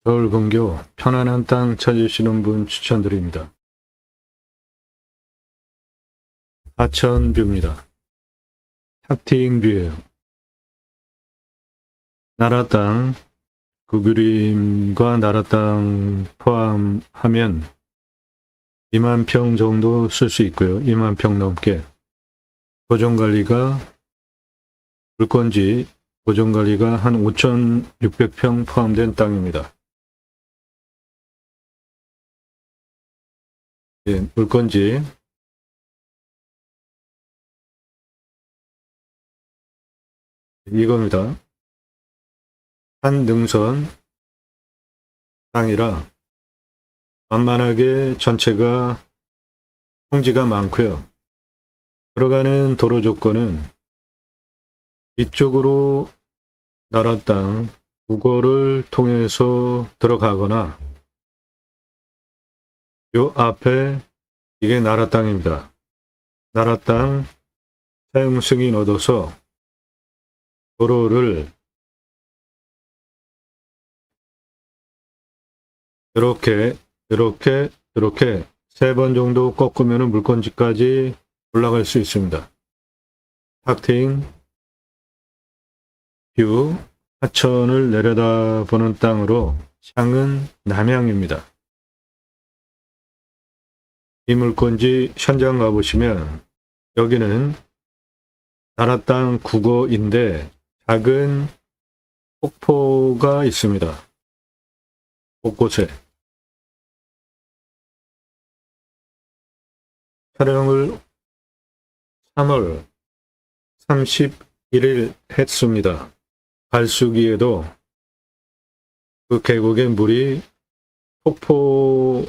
서울 근교 편안한 땅 찾으시는 분 추천드립니다. 하천 뷰입니다. 탁팅 뷰예요. 나라 땅, 그 그림과 나라 땅 포함하면 2만 평 정도 쓸 수 있고요. 2만 평 넘게. 보존관리가, 물건지 보존관리가 한 5,600평 포함된 땅입니다. 예, 물건지 이겁니다. 한 능선 땅이라 만만하게 전체가 평지가 많고요. 들어가는 도로 조건은 이쪽으로 나라 땅 국어를 통해서 들어가거나 요 앞에 이게 나라 땅입니다. 나라 땅 사용 승인 얻어서 도로를 이렇게 3번 정도 꺾으면 물건지까지 올라갈 수 있습니다. 탁팅 뷰 하천을 내려다보는 땅으로 향은 남향입니다. 이 물건지 현장 가보시면 여기는 나라 땅 국어인데 작은 폭포가 있습니다. 곳곳에. 촬영을 3월 31일 했습니다. 갈수기에도 그 계곡의 물이 폭포,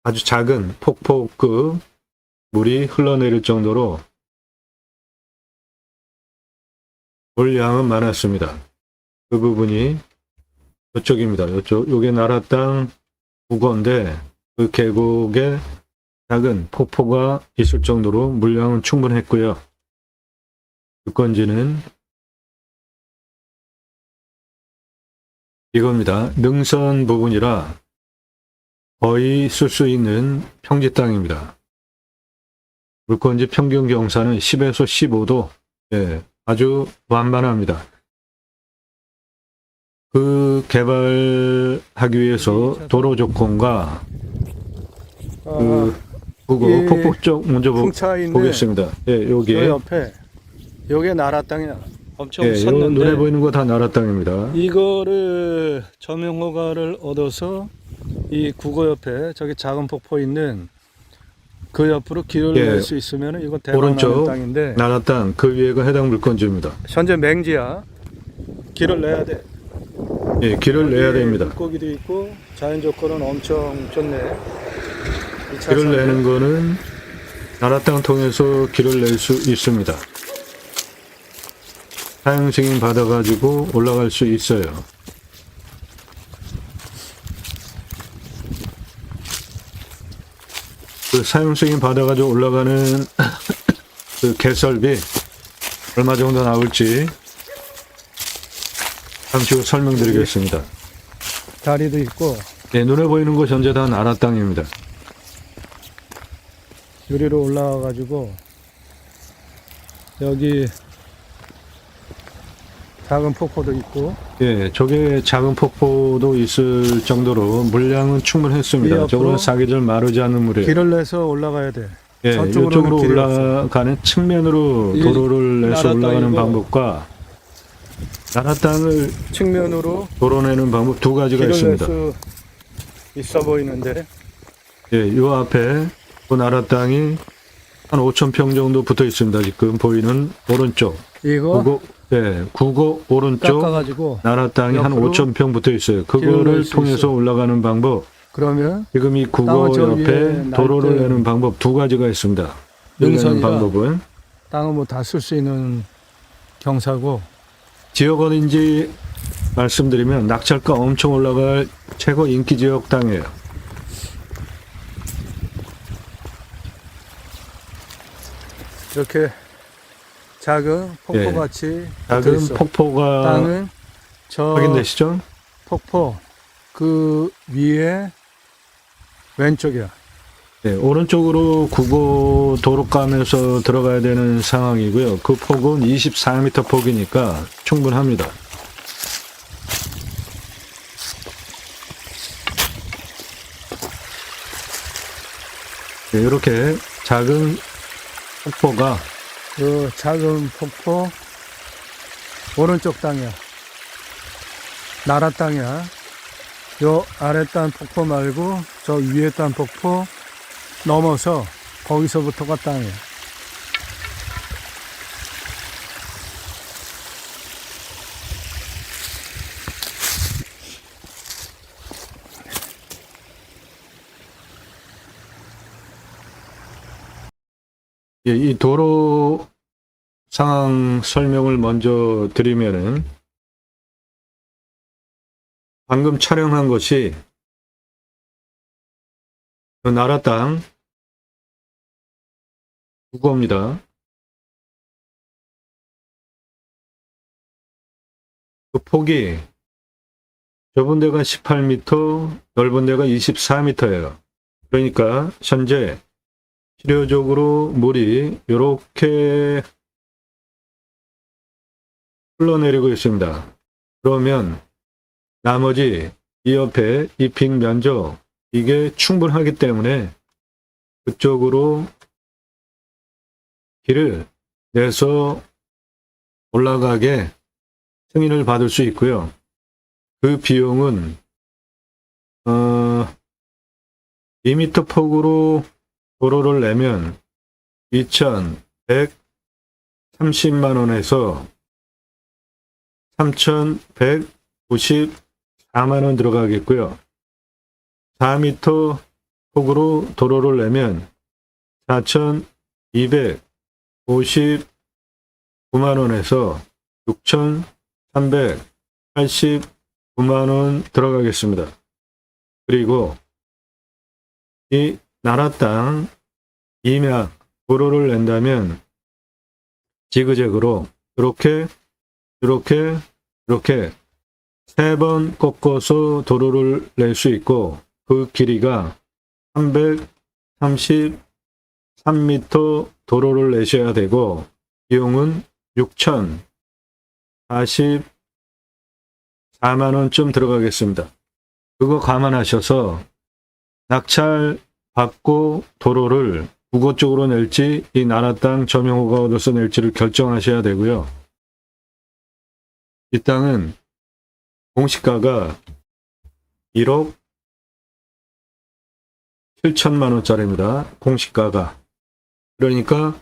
아주 작은 폭포급 물이 흘러내릴 정도로 물량은 많았습니다. 그 부분이 이쪽입니다. 요게 나라 땅 국어인데 그 계곡에 작은 폭포가 있을 정도로 물량은 충분했고요. 물건지는 이겁니다. 능선 부분이라 거의 쓸 수 있는 평지 땅입니다. 물건지 평균 경사는 10에서 15도, 예, 아주 완만합니다. 그 개발하기 위해서 도로 조건과 그거 폭포 쪽 먼저 보겠습니다. 예, 여기 옆에 요게 나라 땅이야. 엄청 예, 섰는데 눈에 보이는 거 다 나라 땅입니다. 이거를 점용허가를 얻어서 이 국어 옆에 저기 작은 폭포 있는 그 옆으로 길을 예, 낼 수 있으면 이거 대박 나는 오른쪽 땅인데 나라 땅 그 위에가 해당 물건지입니다. 현재 맹지야. 길을 내야 돼. 예, 길을 내야 됩니다. 물고기도 있고 자연 조건은 엄청 좋네. 길을 내는 거는 나라 땅 통해서 길을 낼 수 있습니다. 사용 승인 받아가지고 올라갈 수 있어요. 그 사용 승인 받아가지고 올라가는 그 개설비 얼마 정도 나올지 잠시 후 설명드리겠습니다. 다리도 있고 네, 눈에 보이는 거 전체 다 나라 땅입니다. 유리로 올라와 가지고 여기 작은 폭포도 있고 예, 저게 작은 폭포도 있을 정도로 물량은 충분했습니다. 저거는 사계절 마르지 않는 물이에요. 길을 내서 올라가야 돼. 예, 이쪽으로 올라가는 측면으로 도로를 내서 올라가는 방법과 나라 땅을 측면으로 도로 내는 방법 두 가지가 있습니다. 낼 수 있어 보이는데 예, 요 앞에 그 나라 땅이 한 5,000평 정도 붙어 있습니다. 지금 보이는 오른쪽. 이거 국어 오른쪽 깎아가지고 나라 땅이 한 5,000평 붙어 있어요. 그거를 통해서 올라가는 방법. 그러면 지금 이 국어 옆에 도로를 내는 방법 두 가지가 있습니다. 내는 방법은 땅은 뭐 다 쓸 수 있는 경사고 지역 어딘지 말씀드리면 낙찰가 엄청 올라갈 최고 인기 지역 땅이에요. 이렇게 작은 폭포같이 작은 폭포가 땅은 저 확인되시죠? 폭포 그 위에 왼쪽이야. 네, 오른쪽으로 국어 도로 가면서 들어가야 되는 상황이고요. 그 폭은 24m 폭이니까 충분합니다. 네, 이렇게 작은 폭포가 그 작은 폭포 오른쪽 땅이야. 나라 땅이야. 요 아래 땅 폭포 말고 저 위에 땅 폭포 넘어서 거기서부터가 땅이야. 예, 이 도로 상황 설명을 먼저 드리면은 방금 촬영한 것이 그 나라 땅 국어입니다. 그 폭이 좁은 데가 18m, 넓은 데가 24m예요. 그러니까 현재 실효적으로 물이 이렇게 흘러내리고 있습니다. 그러면 나머지 이 옆에 이 빈 면적 이게 충분하기 때문에 그쪽으로 길을 내서 올라가게 승인을 받을 수 있고요. 그 비용은 2m 폭으로 도로를 내면 2,130만 원에서 3,194만 원 들어가겠고요. 4m 폭으로 도로를 내면 4,259만 원에서 6,389만 원 들어가겠습니다. 그리고 이 나라 땅 임야 도로를 낸다면 지그재그로 이렇게 세 번 꺾어서 도로를 낼 수 있고 그 길이가 333m 도로를 내셔야 되고 비용은 6,044만 원쯤 들어가겠습니다. 그거 감안하셔서 낙찰 받고 도로를 국어 쪽으로 낼지 이 나라 땅 점용허가 얻어서 낼지를 결정하셔야 되고요. 이 땅은 공시가가 1억 7천만 원짜리입니다. 공시가가. 그러니까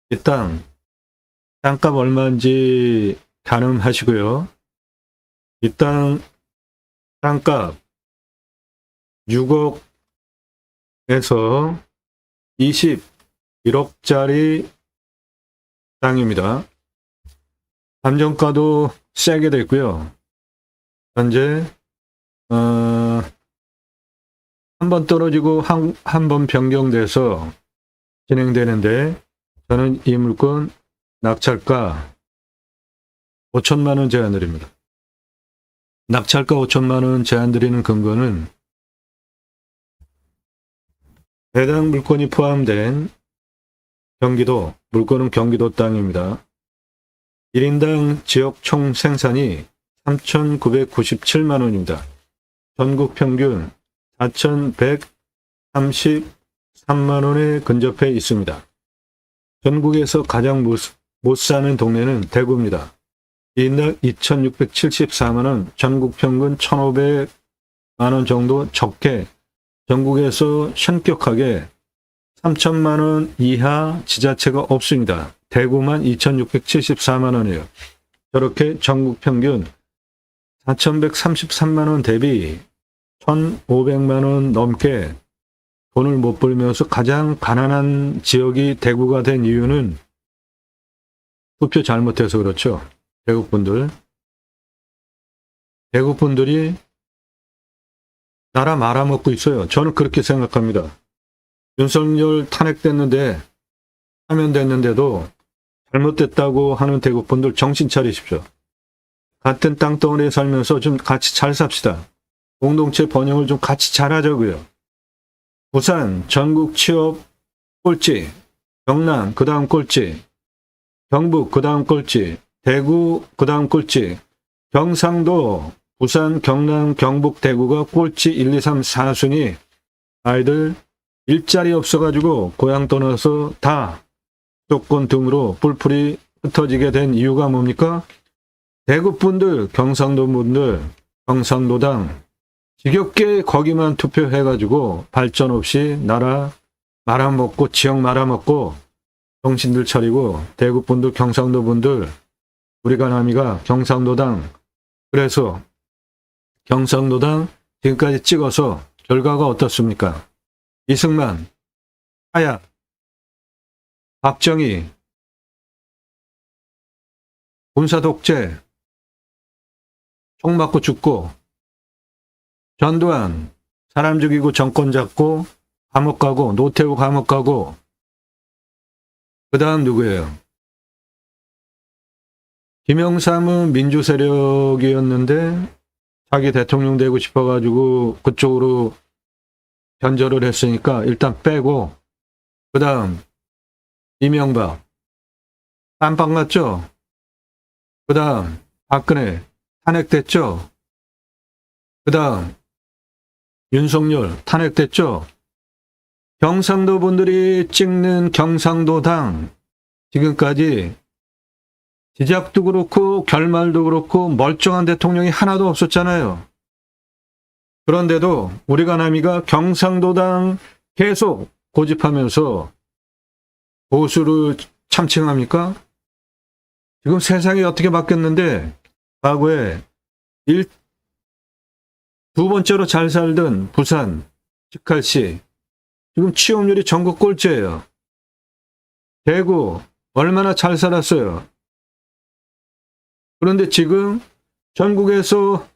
이 땅값 얼마인지 가늠하시고요. 이 땅값 6억에서 21억짜리 땅입니다. 감정가도 세게 됐고요. 현재 한 번 떨어지고 한 번 변경돼서 진행되는데 저는 이 물건 낙찰가 5천만 원 제한 드립니다. 낙찰가 5천만 원 제한 드리는 근거는 해당 물건이 포함된 경기도, 물건은 경기도 땅입니다. 1인당 지역 총 생산이 3,997만 원입니다. 전국 평균 4,133만 원에 근접해 있습니다. 전국에서 가장 못 사는 동네는 대구입니다. 1인당 2,674만 원, 전국 평균 1,500만 원 정도 적게 전국에서 현격하게 3천만 원 이하 지자체가 없습니다. 대구만 2,674만 원이에요. 저렇게 전국 평균 4,133만 원 대비 1,500만 원 넘게 돈을 못 벌면서 가장 가난한 지역이 대구가 된 이유는 투표 잘못해서 그렇죠. 대구분들이 나라 말아먹고 있어요. 저는 그렇게 생각합니다. 윤석열 탄핵됐는데 파면됐는데도 잘못됐다고 하는 대구분들 정신 차리십시오. 같은 땅덩어리에 살면서 좀 같이 잘 삽시다. 공동체 번영을 좀 같이 잘하자고요. 부산 전국 취업 꼴찌, 경남 그 다음 꼴찌, 경북 그 다음 꼴찌, 대구 그 다음 꼴찌, 경상도, 부산, 경남, 경북, 대구가 꼴찌 1, 2, 3, 4순위. 아이들 일자리 없어가지고 고향 떠나서 다 수도권 등으로 뿔뿔이 흩어지게 된 이유가 뭡니까? 대구 분들, 경상도 분들, 경상도당 지겹게 거기만 투표해가지고 발전 없이 나라 말아먹고 지역 말아먹고 정신들 차리고 대구 분들, 경상도 분들 우리가 남이가 경상도당 그래서 경상도당 지금까지 찍어서 결과가 어떻습니까? 이승만, 하야, 박정희, 군사 독재, 총 맞고 죽고, 전두환, 사람 죽이고 정권 잡고, 감옥 가고, 노태우 감옥 가고, 그 다음 누구예요? 김영삼은 민주 세력이었는데, 자기 대통령 되고 싶어가지고 그쪽으로 변절을 했으니까 일단 빼고, 그 다음, 이명박, 깜빵 갔죠? 그 다음, 박근혜, 탄핵됐죠? 그 다음, 윤석열, 탄핵됐죠? 경상도 분들이 찍는 경상도당, 지금까지 지작도 그렇고, 결말도 그렇고, 멀쩡한 대통령이 하나도 없었잖아요. 그런데도 우리가 남이가 경상도당 계속 고집하면서 보수를 참칭합니까? 지금 세상이 어떻게 바뀌었는데 과거에 두 번째로 잘 살던 부산, 직할시 지금 취업률이 전국 꼴찌예요. 대구 얼마나 잘 살았어요. 그런데 지금 전국에서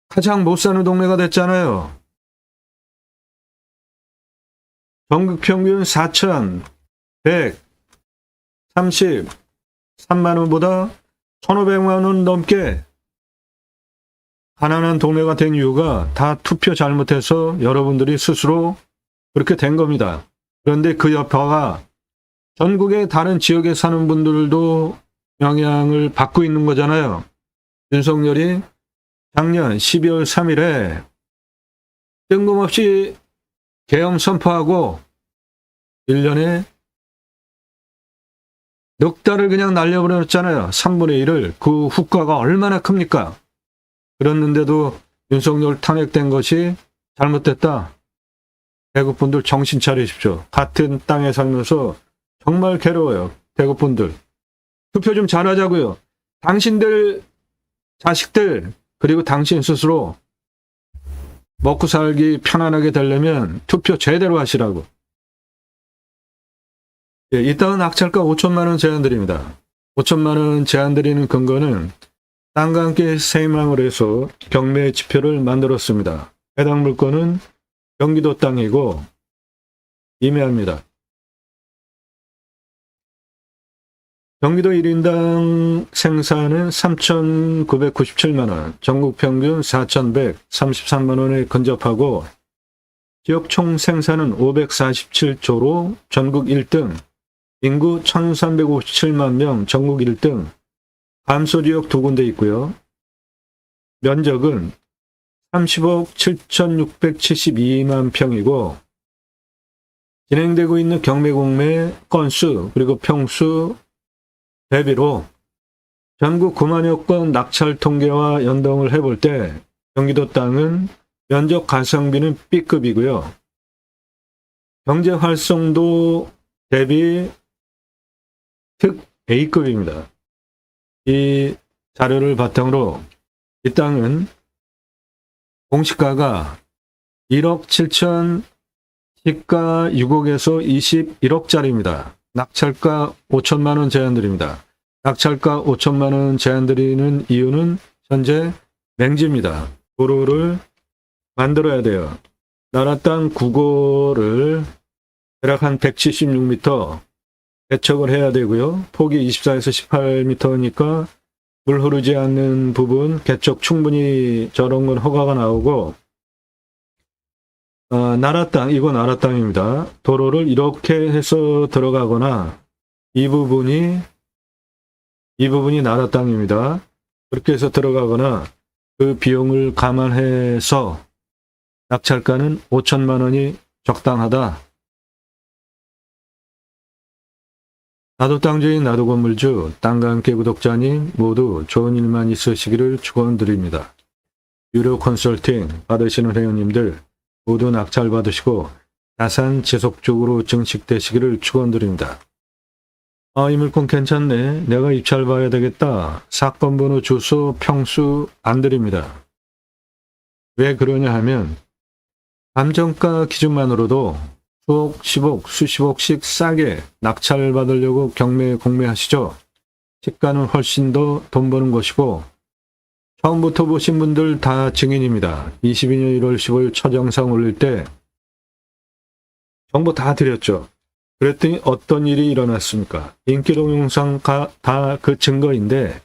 가장 못 사는 동네가 됐잖아요. 전국 평균 4,133만 원보다 1,500만 원 넘게 가난한 동네가 된 이유가 다 투표 잘못해서 여러분들이 스스로 그렇게 된 겁니다. 그런데 그 여파가 전국의 다른 지역에 사는 분들도 영향을 받고 있는 거잖아요. 윤석열이 작년 12월 3일에 뜬금없이 계엄 선포하고 1년에 넉 달을 그냥 날려버렸잖아요. 3분의 1을. 그 후과가 얼마나 큽니까? 그랬는데도 윤석열 탄핵된 것이 잘못됐다. 대구분들 정신 차리십시오. 같은 땅에 살면서 정말 괴로워요. 대구분들. 투표 좀 잘하자고요. 당신들 자식들 그리고 당신 스스로 먹고 살기 편안하게 되려면 투표 제대로 하시라고. 예, 이따은 낙찰가 5천만 원 제한드립니다. 5천만 원 제한드리는 근거는 땅과 함께 세입망을 해서 경매 지표를 만들었습니다. 해당 물건은 경기도 땅이고 임야입니다. 경기도 1인당 생산은 3,997만 원, 전국 평균 4,133만 원에 근접하고 지역 총 생산은 547조로 전국 1등, 인구 1,357만 명, 전국 1등, 감소지역 2군데 있고요. 면적은 30억 7,672만 평이고 진행되고 있는 경매 공매 건수 그리고 평수 대비로 전국 9만여 건 낙찰 통계와 연동을 해볼 때 경기도 땅은 면적 가성비는 B급이고요. 경제 활성도 대비 특 A급입니다. 이 자료를 바탕으로 이 땅은 공시가가 1억 7천, 시가 6억에서 21억짜리입니다. 낙찰가 5천만 원 제한드립니다. 낙찰가 5천만 원 제한드리는 이유는 현재 맹지입니다. 도로를 만들어야 돼요. 나라 땅 국어를 대략 한 176m 개척을 해야 되고요. 폭이 24에서 18m니까 물 흐르지 않는 부분 개척 충분히 저런 건 허가가 나오고 나라 땅, 이건 나라 땅입니다. 도로를 이렇게 해서 들어가거나 이 부분이 나라 땅입니다. 그렇게 해서 들어가거나 그 비용을 감안해서 낙찰가는 5천만 원이 적당하다. 나도 땅주인 나도 건물주 땅과 함께 구독자님 모두 좋은 일만 있으시기를 축원드립니다. 유료 컨설팅 받으시는 회원님들 모두 낙찰 받으시고 자산 지속적으로 증식되시기를 축원드립니다. 이 물건 괜찮네. 내가 입찰 봐야 되겠다. 사건 번호, 주소, 평수 안 드립니다. 왜 그러냐 하면 감정가 기준만으로도 수억, 10억, 수십억씩 싸게 낙찰 받으려고 경매 공매하시죠. 시가는 훨씬 더 돈 버는 것이고 처음부터 보신 분들 다 증인입니다. 22년 1월 15일 첫 영상 올릴 때 정보 다 드렸죠. 그랬더니 어떤 일이 일어났습니까? 인기 동영상 다 그 증거인데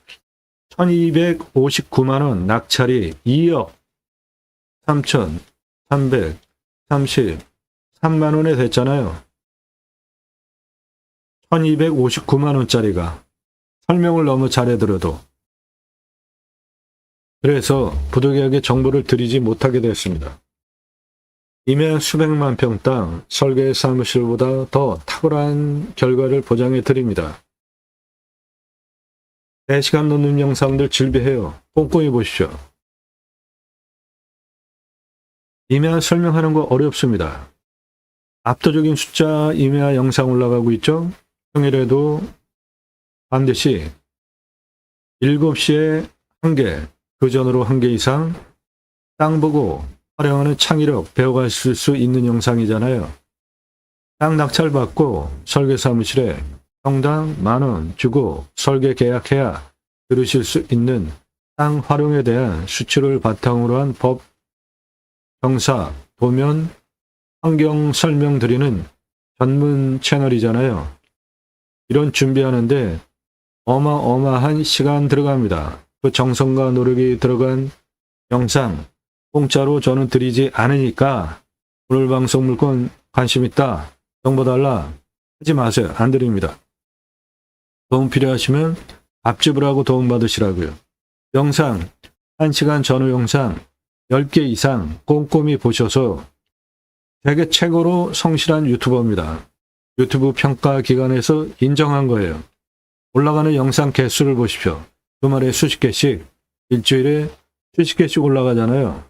1259만 원 낙찰이 2억 3,333만 원에 됐잖아요. 1259만 원짜리가 설명을 너무 잘해드려도 그래서 부득이하게 정보를 드리지 못하게 됐습니다. 이면 수백만 평 땅 설계 사무실보다 더 탁월한 결과를 보장해 드립니다. 4시간 넘는 영상들 질비해요. 꼼꼼히 보십시오. 임야 설명하는 거 어렵습니다. 압도적인 숫자 임야 영상 올라가고 있죠. 평일에도 반드시 7시에 1개, 그 전으로 1개 이상 땅 보고 활용하는 창의력 배워가실 수 있는 영상이잖아요. 땅 낙찰 받고 설계 사무실에 평당 10,000원 주고 설계 계약해야 들으실 수 있는 땅 활용에 대한 수치를 바탕으로 한 법, 형사, 도면, 환경 설명 드리는 전문 채널이잖아요. 이런 준비하는데 어마어마한 시간 들어갑니다. 그 정성과 노력이 들어간 영상 공짜로 저는 드리지 않으니까 오늘 방송 물건 관심 있다, 정보 달라 하지 마세요. 안 드립니다. 도움 필요하시면 앞집을 하고 도움 받으시라고요. 영상 1시간 전후 영상 10개 이상 꼼꼼히 보셔서 되게 최고로 성실한 유튜버입니다. 유튜브 평가 기관에서 인정한 거예요. 올라가는 영상 개수를 보십시오. 주말에 수십 개씩, 일주일에 수십 개씩 올라가잖아요.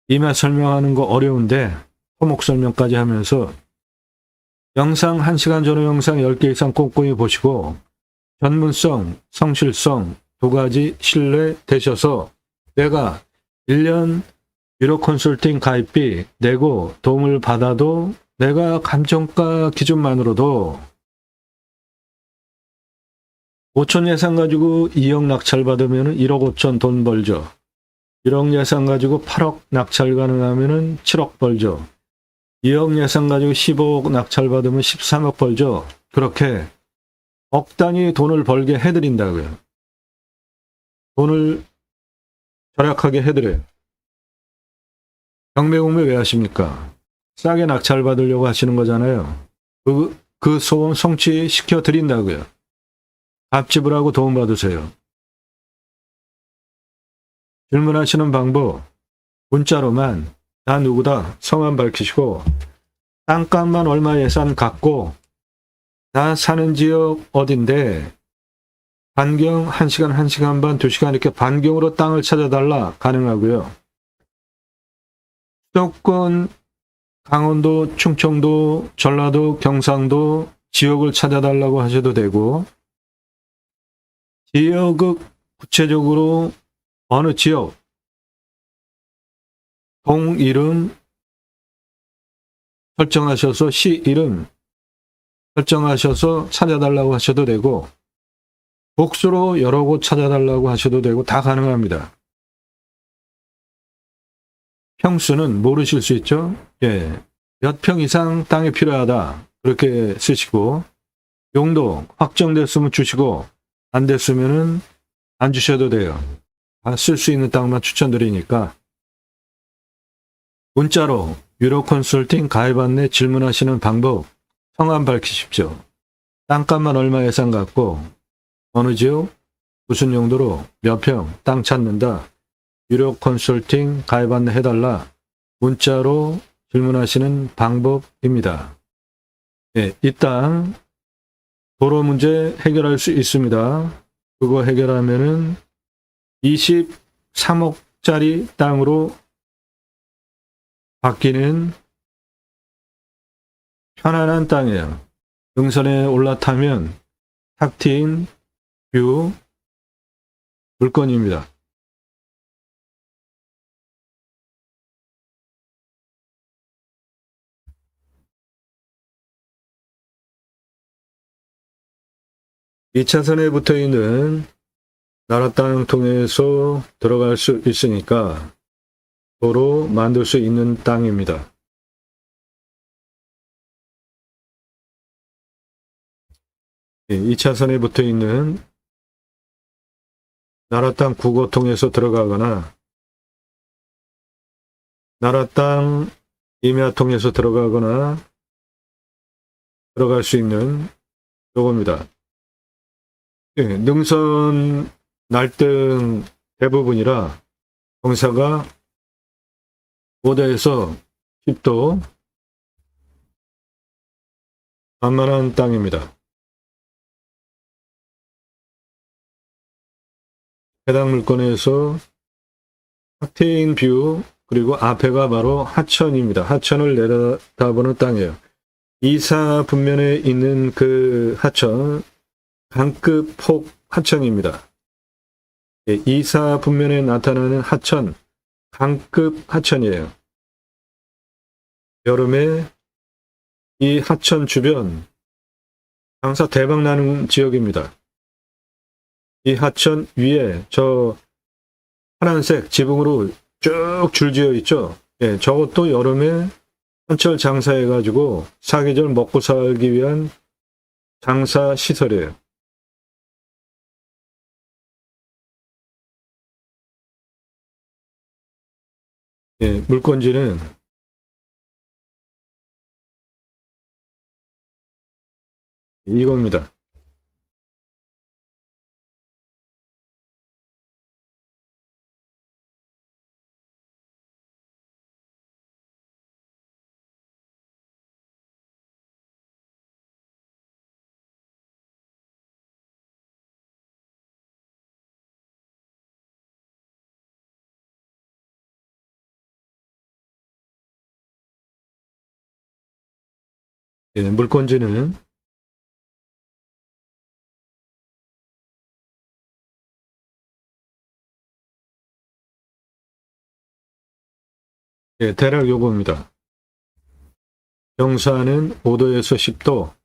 임야 설명하는 거 어려운데 토목 설명까지 하면서 영상 1시간 전후 영상 10개 이상 꼼꼼히 보시고 전문성, 성실성 두 가지 신뢰되셔서 내가 1년 유료 컨설팅 가입비 내고 도움을 받아도 내가 감정가 기준만으로도 5천 예산 가지고 2억 낙찰 받으면 1억 5천 돈 벌죠. 1억 예산 가지고 8억 낙찰 가능하면 7억 벌죠. 2억 예산 가지고 15억 낙찰 받으면 13억 벌죠. 그렇게 억 단위 돈을 벌게 해드린다고요. 돈을 절약하게 해드려요. 경매 공매 왜 하십니까? 싸게 낙찰 받으려고 하시는 거잖아요. 그 소원 성취시켜 드린다고요. 앞집을 하고 도움 받으세요. 질문하시는 방법 문자로만 나 누구다 성함 밝히시고 땅값만 얼마 예산 갖고 나 사는 지역 어딘데 반경 1시간, 1시간 반, 2시간 이렇게 반경으로 땅을 찾아달라 가능하고요. 수도권, 강원도, 충청도, 전라도, 경상도 지역을 찾아달라고 하셔도 되고 지역을 구체적으로 어느 지역, 동 이름 설정하셔서 시 이름 설정하셔서 찾아달라고 하셔도 되고 복수로 여러 곳 찾아달라고 하셔도 되고 다 가능합니다. 평수는 모르실 수 있죠? 예. 몇 평 이상 땅이 필요하다. 그렇게 쓰시고 용도 확정됐으면 주시고 안 됐으면은 안 주셔도 돼요. 쓸 수 있는 땅만 추천드리니까 문자로 유로 컨설팅 가입 안내 질문하시는 방법, 성함 밝히십시오. 땅값만 얼마 예상 갖고, 어느 지역, 무슨 용도로, 몇 평, 땅 찾는다, 유로 컨설팅 가입 안내 해달라, 문자로 질문하시는 방법입니다. 네, 이 땅, 도로 문제 해결할 수 있습니다. 그거 해결하면은 23억짜리 땅으로 바뀌는 편안한 땅이에요. 능선에 올라타면 탁 트인 뷰 물건입니다. 이 차선에 붙어 있는 나라 땅 통해서 들어갈 수 있으니까 도로 만들 수 있는 땅입니다. 이 차선에 붙어 있는 나라 땅 국어 통해서 들어가거나 나라 땅 임야 통해서 들어가거나 들어갈 수 있는 요겁니다. 예, 능선 날등 대부분이라 경사가 5도에서 10도 만만한 땅입니다. 해당 물건에서 탁 트인 뷰 그리고 앞에가 바로 하천입니다. 하천을 내려다보는 땅이에요. 이사 분면에 있는 그 하천 강급 폭 하천입니다. 예, 이사 분면에 나타나는 하천 강급 하천이에요. 여름에 이 하천 주변 장사 대박 나는 지역입니다. 이 하천 위에 저 파란색 지붕으로 쭉 줄지어 있죠. 예, 저것도 여름에 한철 장사해가지고 사계절 먹고 살기 위한 장사 시설이에요. 예, 물건지는 이겁니다. 예, 물건지는 예, 대략 요겁니다. 경사는 5도에서 10도.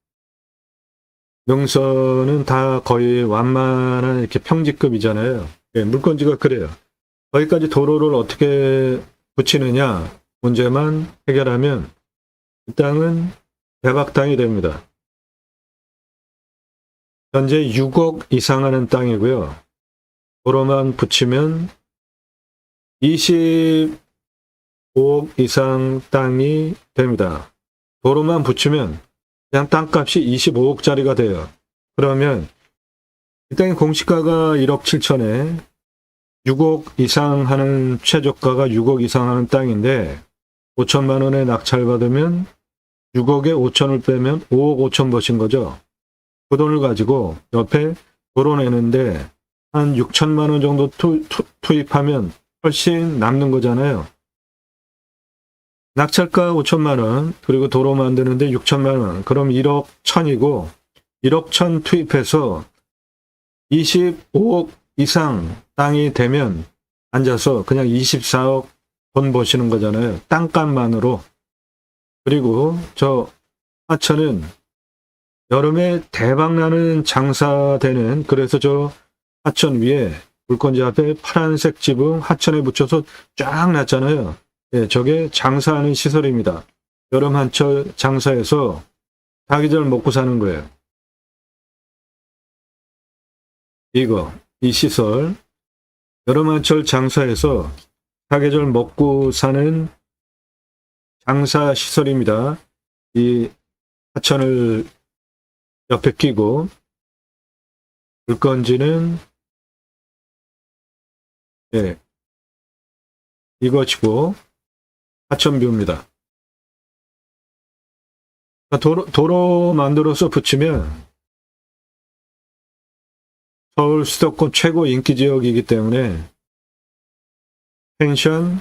능선은 다 거의 완만한 이렇게 평지급이잖아요. 예, 물건지가 그래요. 거기까지 도로를 어떻게 붙이느냐 문제만 해결하면 이 땅은 대박 땅이 됩니다. 현재 6억 이상 하는 땅이고요. 도로만 붙이면 25억 이상 땅이 됩니다. 도로만 붙이면 그냥 땅값이 25억짜리가 돼요. 그러면 이 땅의 공시가가 1억 7천에 6억 이상 하는 최저가가 6억 이상 하는 땅인데 5천만 원에 낙찰받으면 6억에 5천을 빼면 5억 5천 버신 거죠. 그 돈을 가지고 옆에 도로 내는데 한 6천만 원 정도 투입하면 훨씬 남는 거잖아요. 낙찰가 5천만 원, 그리고 도로 만드는데 6천만 원, 그럼 1억 1천이고 1억 1천 투입해서 25억 이상 땅이 되면 앉아서 그냥 24억 돈 버시는 거잖아요. 땅값만으로. 그리고 저 하천은 여름에 대박나는 장사되는, 그래서 저 하천 위에 물건지 앞에 파란색 지붕 하천에 붙여서 쫙 놨잖아요. 예, 저게 장사하는 시설입니다. 여름 한철 장사해서 사계절 먹고 사는 거예요. 이 시설, 여름 한철 장사해서 사계절 먹고 사는 장사 시설입니다. 이 하천을 옆에 끼고, 물건지는 예, 이것이고 하천뷰입니다. 도로 만들어서 붙이면 서울 수도권 최고 인기 지역이기 때문에 펜션,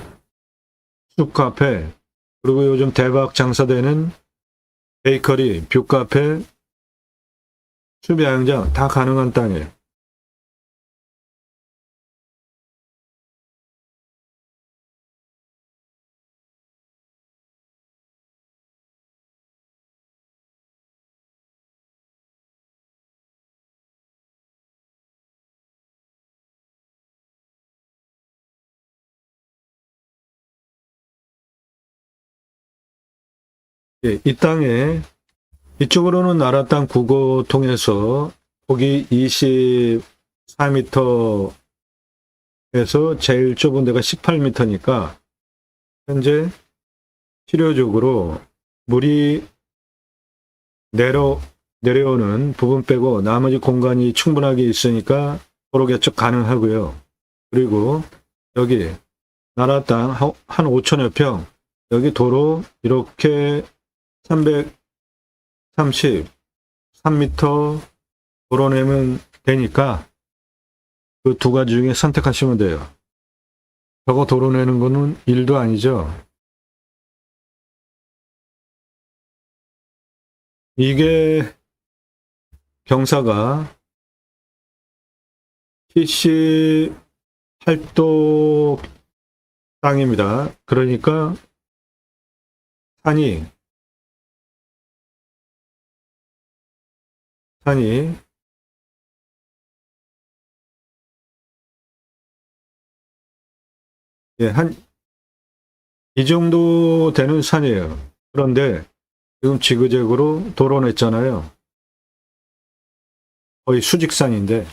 숲카페, 그리고 요즘 대박 장사되는 베이커리, 뷰카페, 숲야영장 다 가능한 땅이에요. 예, 이 땅에 이쪽으로는 나라 땅 9고 통해서 폭이 24m에서 제일 좁은 데가 18m니까 현재 필요적으로 물이 내려오는 부분 빼고 나머지 공간이 충분하게 있으니까 도로 개척 가능하고요. 그리고 여기 나라 땅 한 5천여 평, 여기 도로 이렇게 333m 도로 내면 되니까 그 두 가지 중에 선택하시면 돼요. 저거 도로 내는 거는 일도 아니죠. 이게 경사가 PC 8도 땅입니다. 그러니까 산이 예, 이 정도 되는 산이에요. 그런데 지금 지그재그로 도로 냈잖아요. 거의 수직산인데.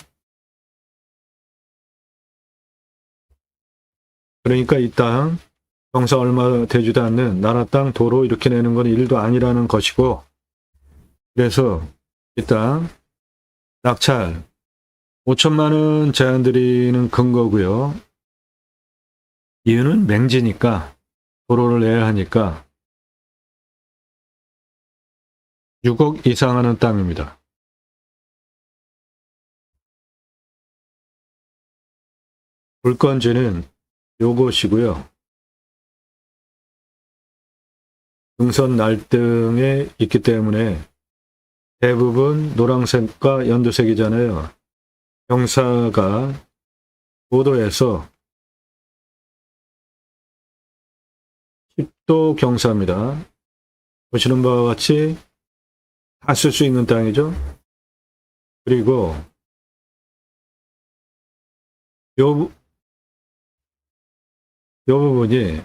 그러니까 이 땅 경사 얼마 되지도 않는 나라 땅 도로 이렇게 내는 건 일도 아니라는 것이고, 그래서 이 땅 낙찰 5천만 원 제한 드리는 근거고요. 이유는 맹지니까, 도로를 내야 하니까 6억 이상 하는 땅입니다. 물건지는 요것이고요. 등선 날등에 있기 때문에 대부분 노란색과 연두색이잖아요. 경사가 5도에서 10도 경사입니다. 보시는 바와 같이 다 쓸 수 있는 땅이죠. 그리고 요 부분이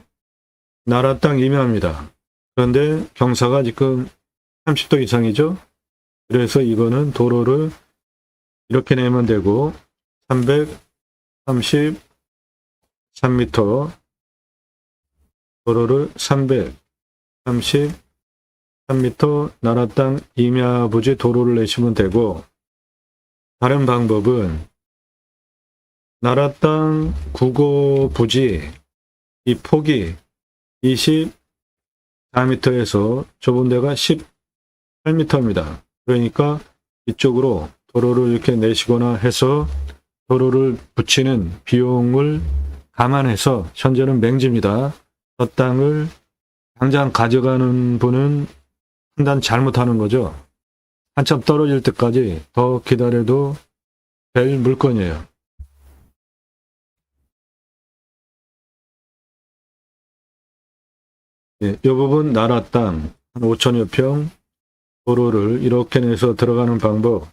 나라 땅 임야입니다. 그런데 경사가 지금 30도 이상이죠. 그래서 이거는 도로를 이렇게 내면 되고 333m 도로를 333m 나라 땅 임야 부지 도로를 내시면 되고, 다른 방법은 나라 땅 9고 부지 이 폭이 24m에서 좁은 데가 18m입니다. 그러니까 이쪽으로 도로를 이렇게 내시거나 해서 도로를 붙이는 비용을 감안해서, 현재는 맹지입니다. 저 땅을 당장 가져가는 분은 판단 잘못하는 거죠. 한참 떨어질 때까지 더 기다려도 될 물건이에요. 이 부분 나라 땅 한 5천여 평 도로를 이렇게 내서 들어가는 방법,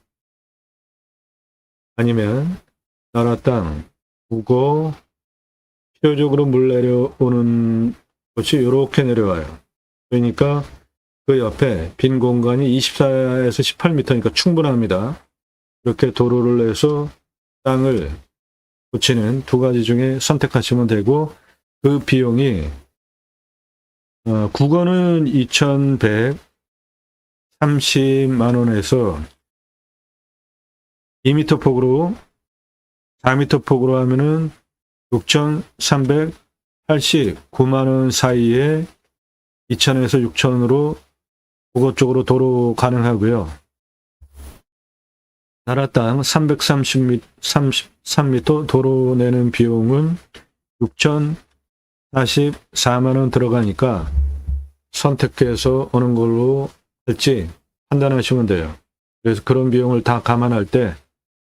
아니면 나라 땅 구고 필요적으로 물 내려오는 곳이 이렇게 내려와요. 그러니까 그 옆에 빈 공간이 24에서 18m니까 충분합니다. 이렇게 도로를 내서 땅을 붙이는 두 가지 중에 선택하시면 되고, 그 비용이 국어는 2,130만 원에서 2m 폭으로 4m 폭으로 하면은 6,389만 원 사이에 2,000에서 6,000으로 국어 쪽으로 도로 가능하고요. 나라땅 333m 도로 내는 비용은 6,044만 원 들어가니까 선택해서 어느 걸로 할지 판단하시면 돼요. 그래서 그런 비용을 다 감안할 때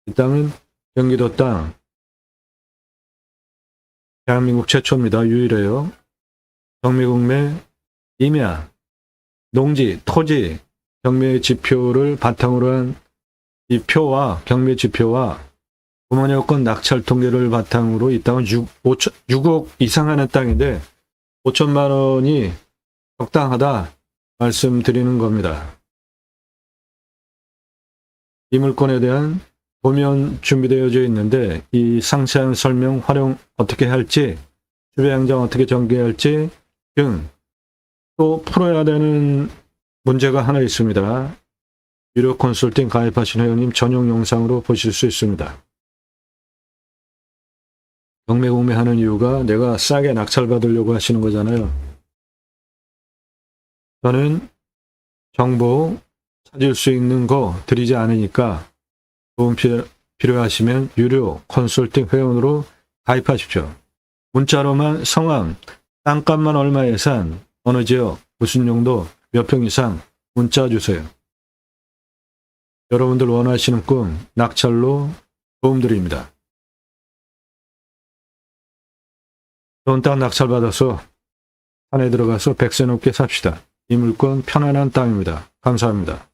이 땅은 경기도 땅, 대한민국 최초입니다. 유일해요. 경매국매, 임야, 농지, 토지, 경매 지표를 바탕으로 한 이 표와 경매 지표와 구만여건 낙찰 통계를 바탕으로 이 땅은 6억 이상 하는 땅인데 5천만 원이 적당하다 말씀드리는 겁니다. 이 물건에 대한 도면 준비되어져 있는데 이 상세한 설명, 활용 어떻게 할지, 주배양장 어떻게 전개할지 등 또 풀어야 되는 문제가 하나 있습니다. 유료 컨설팅 가입하신 회원님 전용 영상으로 보실 수 있습니다. 경매공매하는 이유가 내가 싸게 낙찰받으려고 하시는 거잖아요. 저는 정보 찾을 수 있는 거 드리지 않으니까 도움 필요하시면 유료 컨설팅 회원으로 가입하십시오. 문자로만 성함, 땅값만 얼마 예산, 어느 지역, 무슨 용도, 몇 평 이상 문자 주세요. 여러분들 원하시는 꿈, 낙찰로 도움드립니다. 좋은 땅 낙찰받아서 산에 들어가서 100세 넘게 삽시다. 이 물건 편안한 땅입니다. 감사합니다.